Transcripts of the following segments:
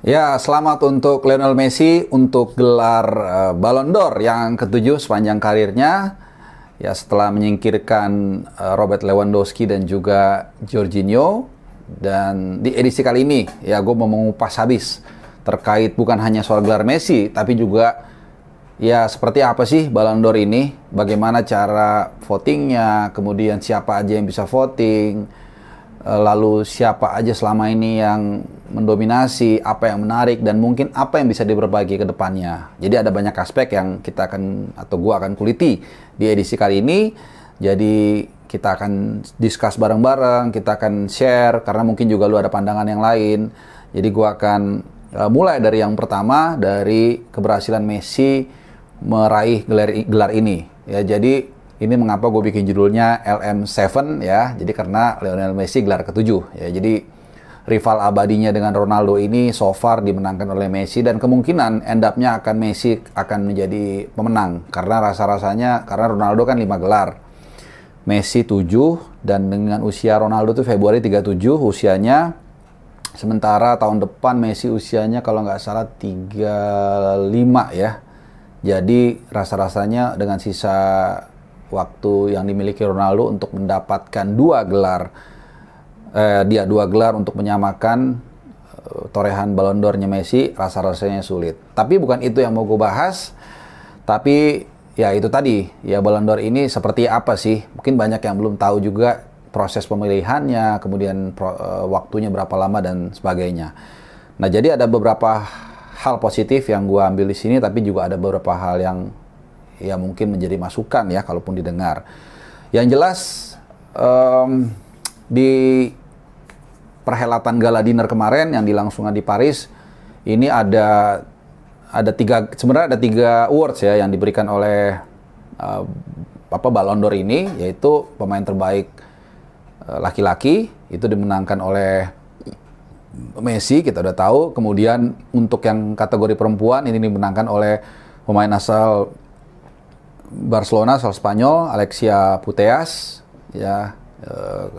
Ya, selamat untuk Lionel Messi untuk gelar Ballon d'Or yang ketujuh sepanjang karirnya. Ya, setelah menyingkirkan Robert Lewandowski dan juga Jorginho. Dan di edisi kali ini, ya gue mau mengupas habis terkait bukan hanya soal gelar Messi, tapi juga ya seperti apa sih Ballon d'Or ini, bagaimana cara votingnya, kemudian siapa aja yang bisa voting, lalu siapa aja selama ini yang mendominasi, apa yang menarik, dan mungkin apa yang bisa diberbagi ke depannya. Jadi ada banyak aspek yang kita akan, atau gua akan kuliti di edisi kali ini. Jadi kita akan discuss bareng-bareng, kita akan share, karena mungkin juga lu ada pandangan yang lain. Jadi gua akan mulai dari yang pertama, dari keberhasilan Messi meraih gelar ini. Ya, jadi ini mengapa gue bikin judulnya LM7 ya. Jadi karena Lionel Messi gelar ketujuh ya. Jadi rival abadinya dengan Ronaldo ini so far dimenangkan oleh Messi, dan kemungkinan end up-nya akan Messi akan menjadi pemenang karena rasa-rasanya, karena Ronaldo kan 5 gelar. Messi 7, dan dengan usia Ronaldo tuh Februari 37 usianya. Sementara tahun depan Messi usianya kalau nggak salah 35 ya. Jadi rasa-rasanya dengan sisa waktu yang dimiliki Ronaldo untuk mendapatkan dua gelar untuk menyamakan torehan Ballon d'Or-nya Messi, rasa-rasanya sulit. Tapi bukan itu yang mau gue bahas. Tapi ya itu tadi, ya Ballon d'Or ini seperti apa sih? Mungkin banyak yang belum tahu juga proses pemilihannya, kemudian waktunya berapa lama dan sebagainya. Nah, jadi ada beberapa hal positif yang gue ambil di sini, tapi juga ada beberapa hal yang ya mungkin menjadi masukan ya kalaupun didengar. Yang jelas di perhelatan gala dinner kemarin yang dilangsungkan di Paris ini sebenarnya ada tiga awards ya yang diberikan oleh Ballon d'Or ini, yaitu pemain terbaik laki-laki itu dimenangkan oleh Messi, kita udah tahu. Kemudian untuk yang kategori perempuan ini dimenangkan oleh pemain asal Barcelona, asal Spanyol, Alexia Putellas ya,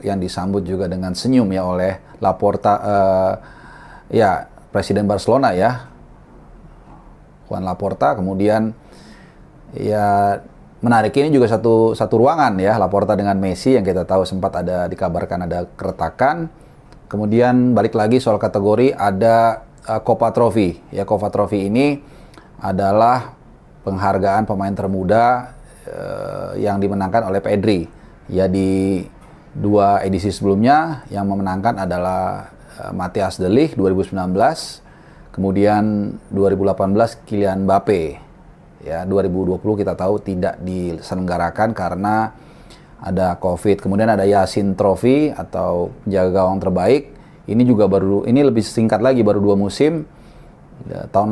yang disambut juga dengan senyum ya oleh Laporta, ya presiden Barcelona ya, Juan Laporta. Kemudian ya menarik, ini juga satu ruangan ya, Laporta dengan Messi, yang kita tahu sempat dikabarkan ada keretakan. Kemudian balik lagi soal kategori, ada Copa Trophy. Ya, Copa Trophy ini adalah penghargaan pemain termuda yang dimenangkan oleh Pedri. Ya, di dua edisi sebelumnya yang memenangkan adalah Matthias de Ligt 2019, kemudian 2018 Kylian Mbappe. Ya, 2020 kita tahu tidak diselenggarakan karena ada COVID. Kemudian ada Yasin Trophy atau penjaga gawang terbaik. Ini juga ini lebih singkat lagi, baru 2 musim. Ya, tahun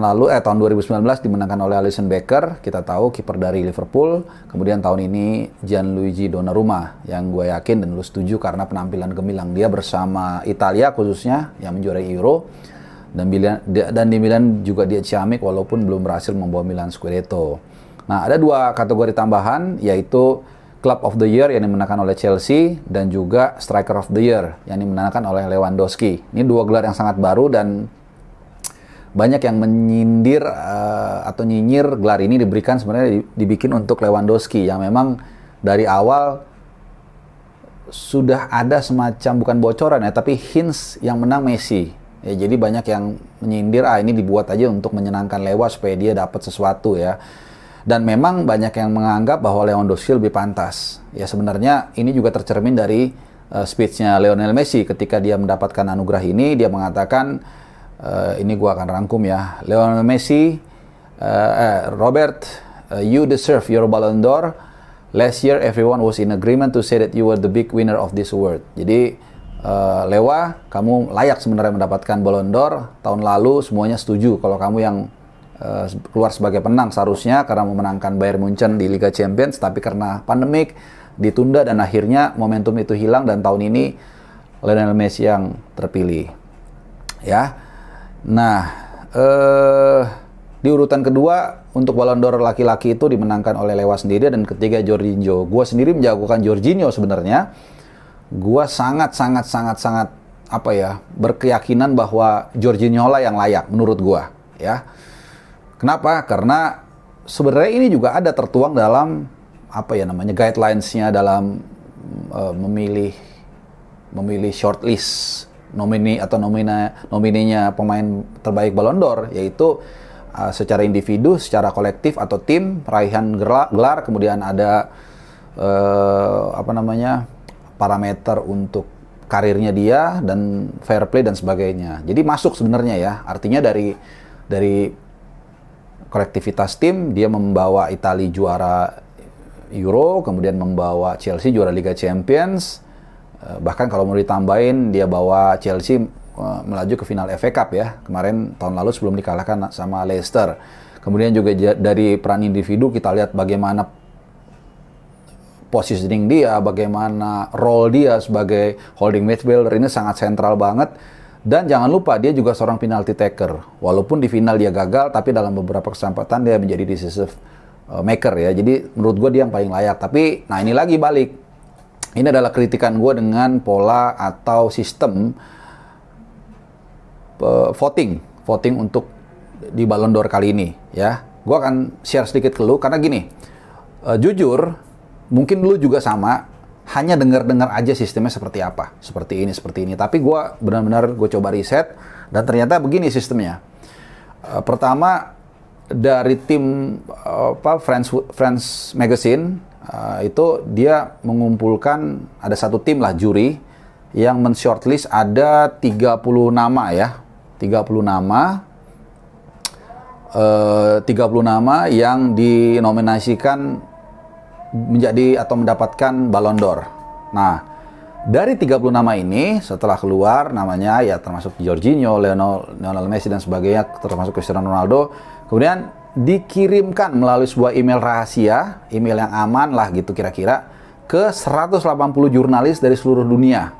2019 dimenangkan oleh Alisson Becker, kita tahu kiper dari Liverpool. Kemudian tahun ini Gianluigi Donnarumma, yang gue yakin dan lu setuju karena penampilan gemilang dia bersama Italia khususnya yang menjuarai Euro. Dan di Milan juga dia ciamik walaupun belum berhasil membawa Milan Scudetto. Nah, ada 2 kategori tambahan, yaitu Club of the Year yang dimenangkan oleh Chelsea, dan juga Striker of the Year yang dimenangkan oleh Lewandowski. Ini 2 gelar yang sangat baru, dan banyak yang menyindir atau nyinyir gelar ini diberikan sebenarnya dibikin untuk Lewandowski, yang memang dari awal sudah ada semacam, bukan bocoran ya, tapi hints yang menang Messi. Ya, jadi banyak yang menyindir, ini dibuat aja untuk menyenangkan Lewa supaya dia dapat sesuatu ya. Dan memang banyak yang menganggap bahwa Lewandowski lebih pantas. Ya, sebenarnya ini juga tercermin dari speech-nya Lionel Messi ketika dia mendapatkan anugerah ini. Dia mengatakan, ini gua akan rangkum ya. Lionel Messi, Robert, you deserve your Ballon d'Or. Last year everyone was in agreement to say that you were the big winner of this award. Jadi Lewa, kamu layak sebenarnya mendapatkan Ballon d'Or. Tahun lalu semuanya setuju kalau kamu yang keluar sebagai penang seharusnya, karena memenangkan Bayern Munchen di Liga Champions, tapi karena pandemik ditunda dan akhirnya momentum itu hilang, dan tahun ini Lionel Messi yang terpilih ya. Nah, di urutan kedua untuk Ballon d'Or laki-laki itu dimenangkan oleh Lewa sendiri, dan ketiga Jorginho. Gua sendiri menjagokan Jorginho sebenarnya. Gua sangat apa ya, berkeyakinan bahwa Jorginho lah yang layak menurut gua, ya. Kenapa? Karena sebenarnya ini juga ada tertuang dalam apa ya namanya guidelines-nya dalam memilih shortlist nominenya pemain terbaik Ballon d'Or, yaitu secara individu, secara kolektif atau tim, raihan gelar, kemudian ada apa namanya parameter untuk karirnya dia dan fair play dan sebagainya. Jadi masuk sebenarnya ya. Artinya dari kolektivitas tim dia membawa Italia juara Euro, kemudian membawa Chelsea juara Liga Champions. Bahkan kalau mau ditambahin dia bawa Chelsea melaju ke final FA Cup ya. Kemarin tahun lalu sebelum dikalahkan sama Leicester. Kemudian juga dari peran individu kita lihat bagaimana positioning dia, bagaimana role dia sebagai holding midfielder ini sangat sentral banget. Dan jangan lupa dia juga seorang penalty taker. Walaupun di final dia gagal, tapi dalam beberapa kesempatan dia menjadi decisive maker ya. Jadi menurut gue dia yang paling layak. Tapi nah ini lagi balik. Ini adalah kritikan gue dengan pola atau sistem voting untuk di Ballon d'Or kali ini ya. Gue akan share sedikit ke lu karena gini. Jujur mungkin lu juga sama, hanya dengar-dengar aja sistemnya seperti apa, seperti ini. Tapi gue benar-benar coba riset dan ternyata begini sistemnya. Pertama dari tim France Magazine itu dia mengumpulkan ada satu tim lah juri yang men-shortlist ada 30 nama ya, 30 nama yang dinominasikan menjadi atau mendapatkan Ballon d'Or. Nah, dari 30 nama ini setelah keluar namanya ya termasuk Jorginho, Lionel Messi dan sebagainya, termasuk Cristiano Ronaldo, kemudian dikirimkan melalui sebuah email rahasia, email yang aman lah gitu kira-kira, ke 180 jurnalis dari seluruh dunia.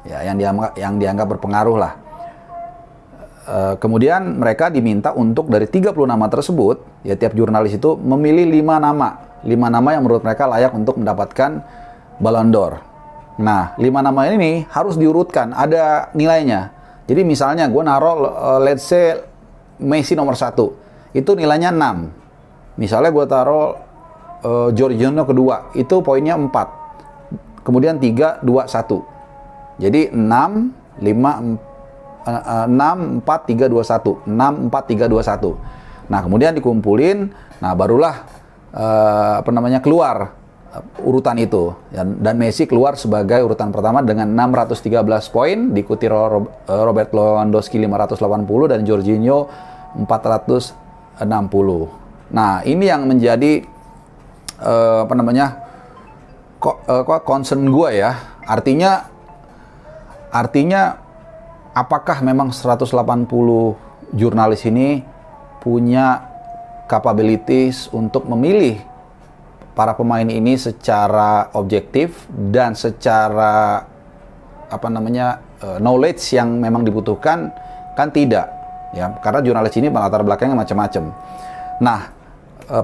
Ya, yang dianggap berpengaruh lah. Kemudian mereka diminta untuk dari 30 nama tersebut, ya tiap jurnalis itu memilih 5 nama yang menurut mereka layak untuk mendapatkan Ballon d'Or. Nah, 5 nama ini harus diurutkan, ada nilainya. Jadi misalnya gue naruh, let's say Messi nomor 1, itu nilainya 6. Misalnya gue taruh Jorginho kedua, itu poinnya 4. Kemudian 3, 2, 1. Jadi 6, 4, 3, 2, 1. 6, 4, 3, 2, 1. Nah, kemudian dikumpulin, nah barulah keluar urutan itu dan Messi keluar sebagai urutan pertama dengan 613 poin, diikuti Robert Lewandowski 580 dan Jorginho 460. Nah, ini yang menjadi concern gue ya. Artinya apakah memang 180 jurnalis ini punya capabilities untuk memilih para pemain ini secara objektif dan secara knowledge yang memang dibutuhkan? Kan tidak ya, karena jurnalis ini latar belakangnya macam-macam. Nah,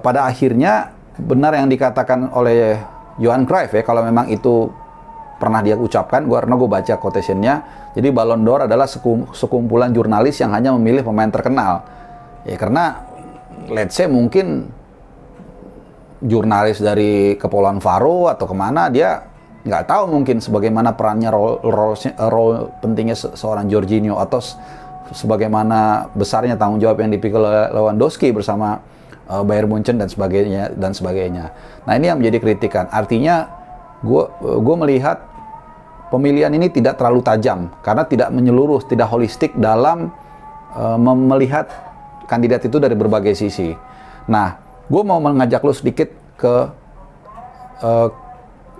pada akhirnya benar yang dikatakan oleh Johan Cruyff ya, kalau memang itu pernah dia ucapkan, karena gue baca quotation-nya. Jadi Ballon d'Or adalah sekumpulan jurnalis yang hanya memilih pemain terkenal. Ya karena let's say mungkin jurnalis dari Kepulauan Faro atau kemana, dia nggak tahu mungkin sebagaimana perannya, role pentingnya seorang Jorginho, atau sebagaimana besarnya tanggung jawab yang dipikul oleh Lewandowski bersama Bayern Munchen dan sebagainya. Nah, ini yang menjadi kritikan. Artinya gue melihat pemilihan ini tidak terlalu tajam karena tidak menyeluruh, tidak holistik dalam melihat kandidat itu dari berbagai sisi. Nah, gue mau mengajak lo sedikit ke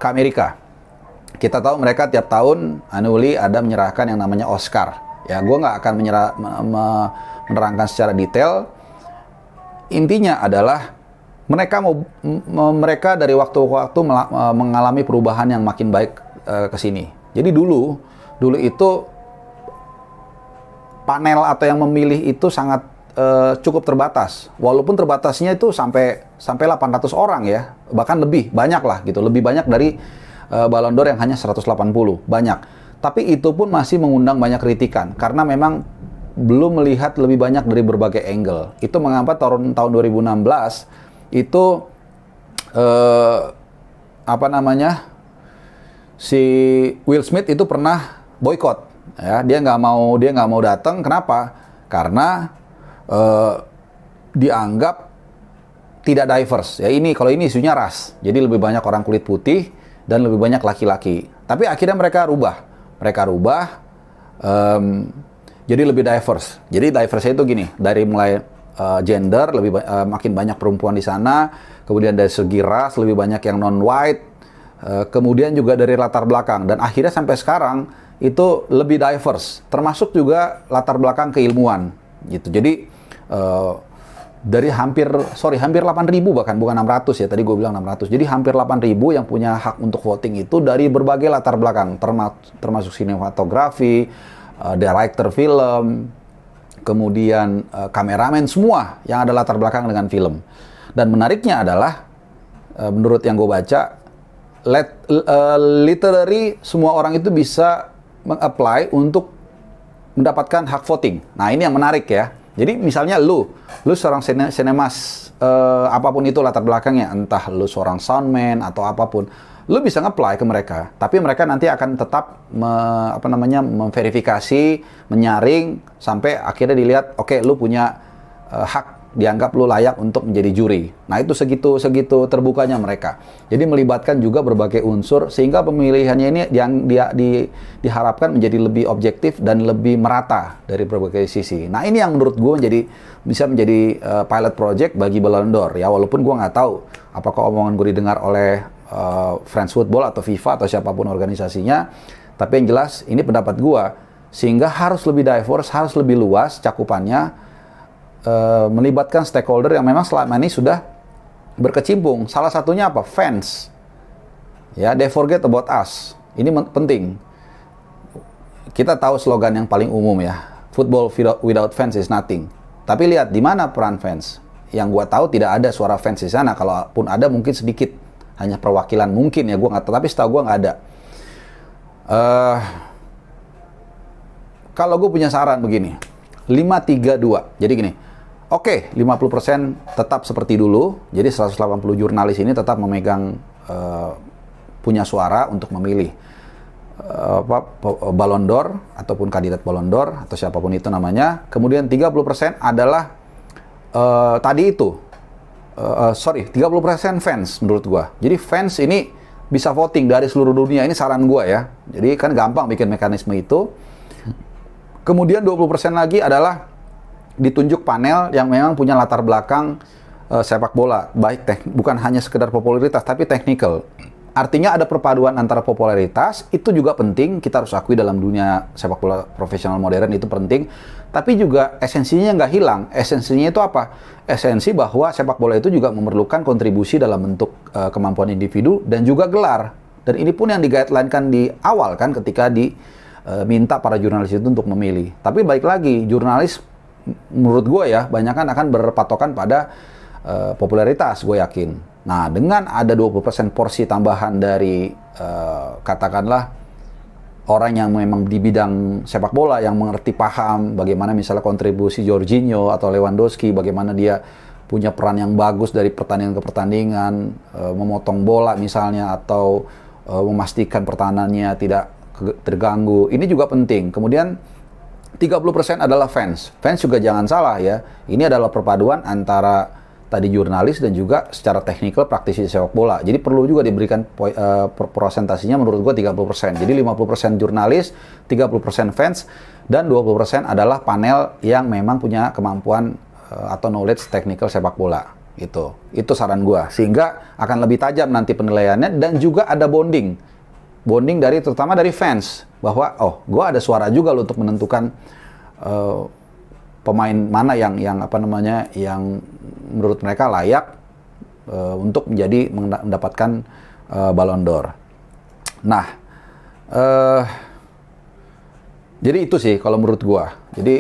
Amerika. Kita tahu mereka tiap tahun annually ada menyerahkan yang namanya Oscar. Ya, gue nggak akan menerangkan secara detail. Intinya adalah mereka dari waktu ke waktu mengalami perubahan yang makin baik ke sini. Jadi dulu itu panel atau yang memilih itu sangat cukup terbatas. Walaupun terbatasnya itu sampai 800 orang ya, bahkan lebih banyak lah gitu, lebih banyak dari Ballon d'Or yang hanya 180, banyak. Tapi itu pun masih mengundang banyak kritikan karena memang belum melihat lebih banyak dari berbagai angle. Itu mengapa tahun 2016 itu si Will Smith itu pernah boykot. Ya, dia nggak mau datang. Kenapa? Karena dianggap tidak diverse. Ya kalau ini isunya ras. Jadi lebih banyak orang kulit putih dan lebih banyak laki-laki. Tapi akhirnya mereka rubah. Jadi lebih diverse. Jadi diverse itu gini, dari mulai gender makin banyak perempuan di sana, kemudian dari segi ras lebih banyak yang non-white, kemudian juga dari latar belakang, dan akhirnya sampai sekarang itu lebih diverse, termasuk juga latar belakang keilmuan gitu. Jadi dari hampir 8.000 bahkan, bukan 600 ya, tadi gue bilang 600. Jadi hampir 8.000 yang punya hak untuk voting itu dari berbagai latar belakang, termasuk sinematografi, director film, kemudian kameramen, semua yang ada latar belakang dengan film. Dan menariknya adalah menurut yang gue baca, literally semua orang itu bisa meng-apply untuk mendapatkan hak voting. Nah, ini yang menarik ya. Jadi misalnya lu seorang sinemas, apapun itu latar belakangnya, entah lu seorang soundman atau apapun, lu bisa nge-apply ke mereka. Tapi mereka nanti akan tetap memverifikasi, menyaring sampai akhirnya dilihat, oke, lu punya hak, dianggap lu layak untuk menjadi juri. Nah, itu segitu terbukanya mereka. Jadi melibatkan juga berbagai unsur sehingga pemilihannya ini yang diharapkan menjadi lebih objektif dan lebih merata dari berbagai sisi. Nah, ini yang menurut gue bisa menjadi pilot project bagi Ballon d'Or ya, walaupun gue nggak tahu apakah omongan gue didengar oleh France Football atau FIFA atau siapapun organisasinya. Tapi yang jelas ini pendapat gue, sehingga harus lebih diverse, harus lebih luas cakupannya, melibatkan stakeholder yang memang selama ini sudah berkecimpung. Salah satunya apa? Fans. Ya, they forget about us. Ini penting. Kita tahu slogan yang paling umum ya, football without fans is nothing. Tapi lihat di mana peran fans. Yang gua tahu tidak ada suara fans di sana. Kalaupun ada mungkin sedikit, hanya perwakilan mungkin ya, gua nggak tahu. Tapi setahu gua nggak ada. Kalau gue punya saran begini, 5-3-2. Jadi gini. Oke, 50% tetap seperti dulu. Jadi 180 jurnalis ini tetap memegang punya suara untuk memilih Ballon d'Or ataupun kandidat Ballon d'Or atau siapapun itu namanya. Kemudian 30% adalah 30% fans menurut gua. Jadi fans ini bisa voting dari seluruh dunia. Ini saran gua ya. Jadi kan gampang bikin mekanisme itu. Kemudian 20% lagi adalah ditunjuk panel yang memang punya latar belakang sepak bola, bukan hanya sekedar popularitas tapi technical. Artinya ada perpaduan antara popularitas, itu juga penting, kita harus akui dalam dunia sepak bola profesional modern itu penting, tapi juga esensinya nggak hilang. Esensinya itu apa? Esensi bahwa sepak bola itu juga memerlukan kontribusi dalam bentuk kemampuan individu dan juga gelar. Dan ini pun yang di-guideline-kan di awal kan ketika diminta para jurnalis itu untuk memilih. Tapi balik lagi, jurnalis menurut gue ya, banyak kan akan berpatokan pada popularitas, gue yakin. Nah, dengan ada 20% porsi tambahan dari katakanlah orang yang memang di bidang sepak bola, yang mengerti paham bagaimana misalnya kontribusi Jorginho atau Lewandowski, bagaimana dia punya peran yang bagus dari pertandingan ke pertandingan, memotong bola misalnya, atau memastikan pertahanannya tidak terganggu. Ini juga penting. Kemudian 30% adalah fans. Fans juga jangan salah ya. Ini adalah perpaduan antara tadi jurnalis dan juga secara teknikal praktisi sepak bola. Jadi perlu juga diberikan prosentasinya menurut gua 30%. Jadi 50% jurnalis, 30% fans, dan 20% adalah panel yang memang punya kemampuan atau knowledge teknikal sepak bola. Itu saran gua. Sehingga akan lebih tajam nanti penilaiannya, dan juga ada bonding terutama dari fans, bahwa gue ada suara juga loh untuk menentukan pemain mana yang menurut mereka layak untuk mendapatkan Ballon d'Or. Nah, jadi itu sih kalau menurut gue. Jadi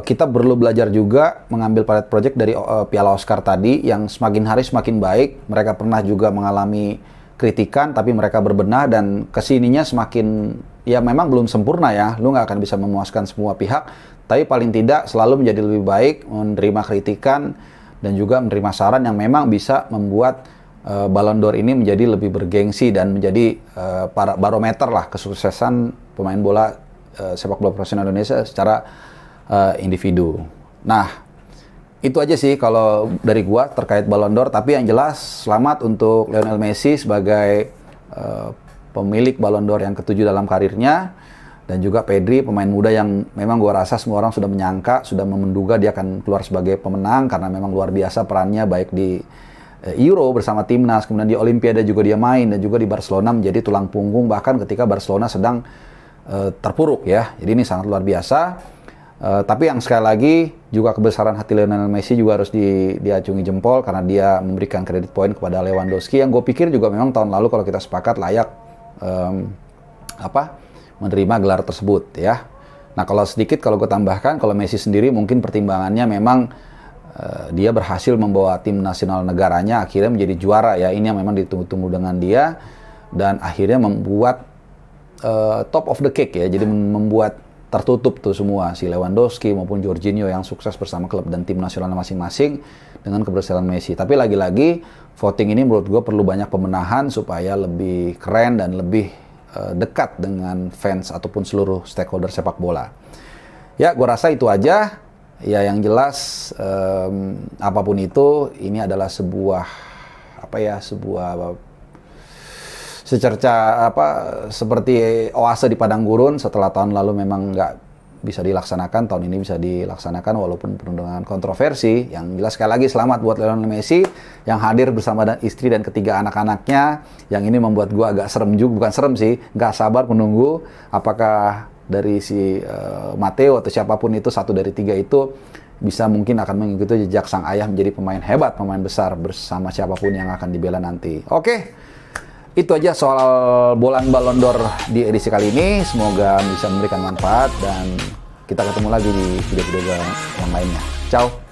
kita perlu belajar juga mengambil pilot project dari Piala Oscar tadi yang semakin hari semakin baik. Mereka pernah juga mengalami kritikan, tapi mereka berbenah dan kesininya semakin ya memang belum sempurna ya, lu nggak akan bisa memuaskan semua pihak, tapi paling tidak selalu menjadi lebih baik, menerima kritikan, dan juga menerima saran yang memang bisa membuat Ballon d'Or ini menjadi lebih bergengsi dan menjadi barometer lah kesuksesan pemain bola sepak bola profesional Indonesia secara individu. Nah, itu aja sih kalau dari gua terkait Ballon d'Or, tapi yang jelas selamat untuk Lionel Messi sebagai pemilik Ballon d'Or yang ke-7 dalam karirnya, dan juga Pedri, pemain muda yang memang gua rasa semua orang sudah menyangka, sudah menduga dia akan keluar sebagai pemenang karena memang luar biasa perannya baik di Euro bersama timnas, kemudian di Olimpiade juga dia main, dan juga di Barcelona menjadi tulang punggung bahkan ketika Barcelona sedang terpuruk ya. Jadi ini sangat luar biasa. Tapi yang sekali lagi juga kebesaran hati Lionel Messi juga harus diacungi jempol karena dia memberikan kredit poin kepada Lewandowski yang gue pikir juga memang tahun lalu kalau kita sepakat layak menerima gelar tersebut ya. Nah kalau sedikit kalau gue tambahkan, kalau Messi sendiri mungkin pertimbangannya memang dia berhasil membawa tim nasional negaranya akhirnya menjadi juara ya. Ini yang memang ditunggu-tunggu dengan dia, dan akhirnya membuat top of the cake ya. Jadi membuat tertutup tuh semua, si Lewandowski maupun Jorginho yang sukses bersama klub dan tim nasional masing-masing dengan keberhasilan Messi. Tapi lagi-lagi voting ini menurut gue perlu banyak pembenahan supaya lebih keren dan lebih dekat dengan fans ataupun seluruh stakeholder sepak bola. Ya, gue rasa itu aja. Ya, yang jelas apapun itu, ini adalah sebuah secerca seperti oase di padang gurun. Setelah tahun lalu memang nggak bisa dilaksanakan, tahun ini bisa dilaksanakan walaupun penuh dengan kontroversi. Yang jelas sekali lagi selamat buat Lionel Messi yang hadir bersama istri dan ketiga anak-anaknya. Yang ini membuat gua agak serem juga, bukan serem sih, nggak sabar menunggu apakah dari si Matteo atau siapapun itu, satu dari tiga itu bisa mungkin akan mengikuti jejak sang ayah menjadi pemain hebat, pemain besar bersama siapapun yang akan dibela nanti. Oke, itu aja soal Ballon d'Or di edisi kali ini. Semoga bisa memberikan manfaat dan kita ketemu lagi di video-video yang lainnya. Ciao.